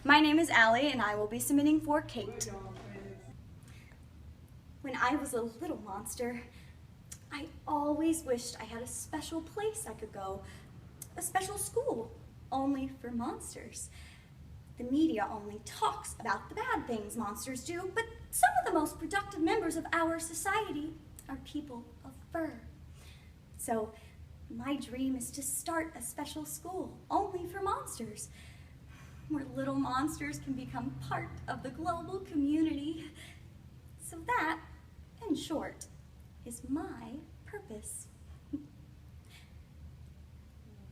My name is Allie, and I will be submitting for Kate. When I was a little monster, I always wished I had a special place I could go, a special school, only for monsters. The media only talks about the bad things monsters do, but some of the most productive members of our society are people of fur. So my dream is to start a special school only for monsters, where little monsters can become part of the global community. So that, in short, is my purpose.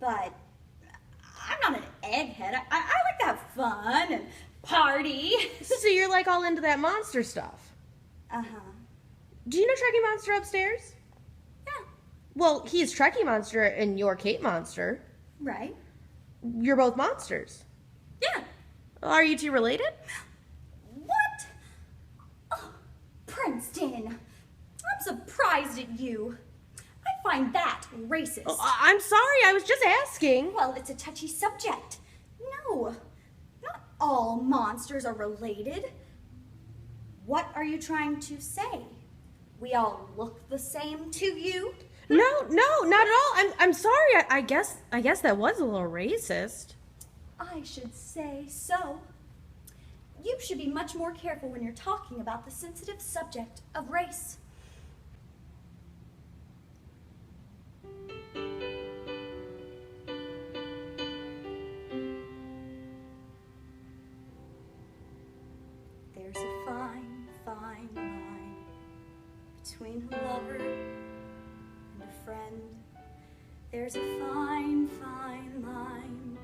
But I'm not an egghead. I like to have fun and party. So you're like all into that monster stuff? Uh-huh. Do you know Trekkie Monster upstairs? Yeah. Well, he's Trekkie Monster and you're Kate Monster. Right. You're both monsters. Yeah. Are you two related? What? Oh, Princeton. I'm surprised at you. I find that racist. Oh, I'm sorry, I was just asking. Well, it's a touchy subject. No, not all monsters are related. What are you trying to say? We all look the same to you? No, not at all. I'm sorry. I guess that was a little racist. I should say so. You should be much more careful when you're talking about the sensitive subject of race. There's a fine, fine line between a lover and a friend. There's a fine, fine line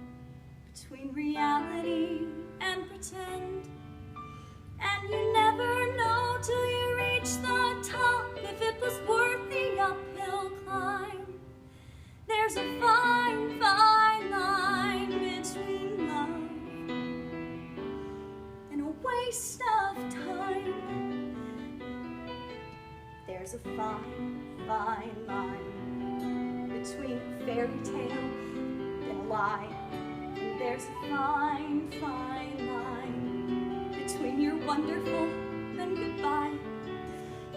between reality and pretend. And you never know till you reach the top if it was worth the uphill climb. There's a fine, fine line between love and a waste of time. There's a fine, fine line between a fairy tale and a lie. And there's a fine, fine line between you're wonderful and goodbye.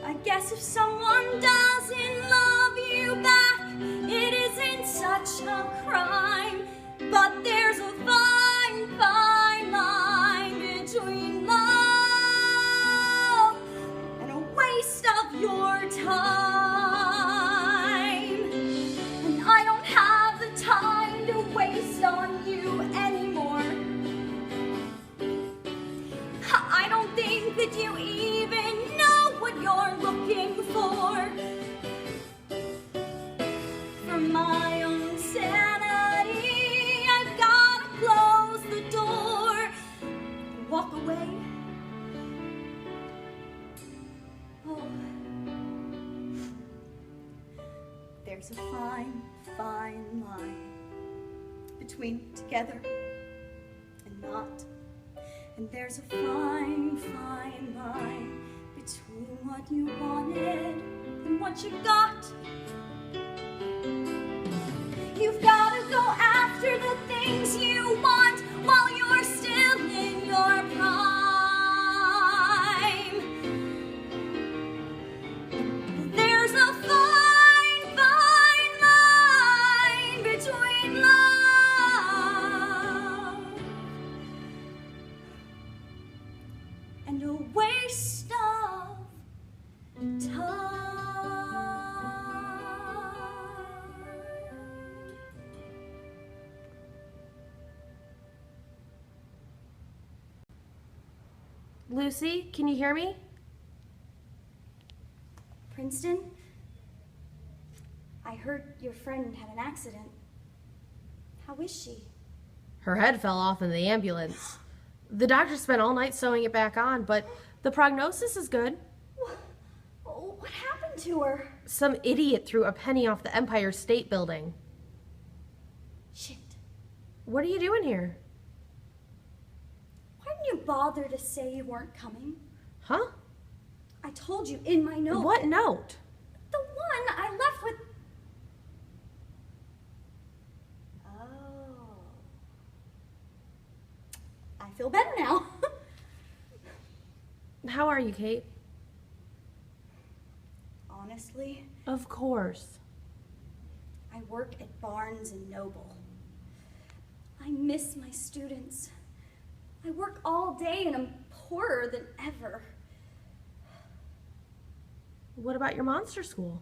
I guess if someone doesn't love you back, it isn't such a crime. But there's a fine, fine line between love and a waste of your time. And I don't have the time to waste on you anymore. I don't think that you even know what you're looking for. For my own sanity, I've gotta close the door and walk away. Oh, there's a fine, fine line between together and not. And there's a fine, fine line between what you wanted and what you got. You've got to go after the things you want while you're still in your prime. There's a fine, fine line between love and a waste of time. Lucy, can you hear me? Princeton, I heard your friend had an accident. How is she? Her head fell off in the ambulance. The doctor spent all night sewing it back on, but the prognosis is good. What happened to her? Some idiot threw a penny off the Empire State Building. Shit. What are you doing here? Why didn't you bother to say you weren't coming? Huh? I told you in my note. What note? The one I left with... Oh. I feel better now. How are you, Kate? Honestly, Of course. I work at Barnes and Noble. I miss my students. I work all day and I'm poorer than ever. What about your monster school?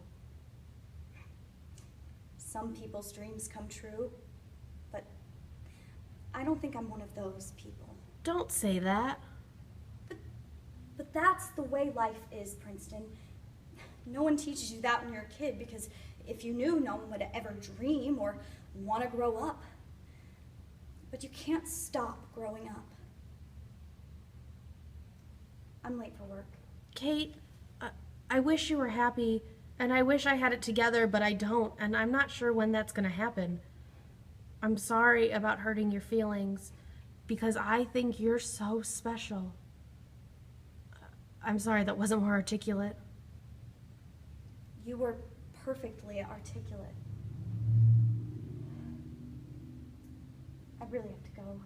Some people's dreams come true, but I don't think I'm one of those people. Don't say that. But that's the way life is, Princeton. No one teaches you that when you're a kid, because if you knew, no one would ever dream or want to grow up. But you can't stop growing up. I'm late for work. Kate, I wish you were happy, and I wish I had it together, but I don't, and I'm not sure when that's going to happen. I'm sorry about hurting your feelings, because I think you're so special. I'm sorry that wasn't more articulate. You were perfectly articulate. I really have to go.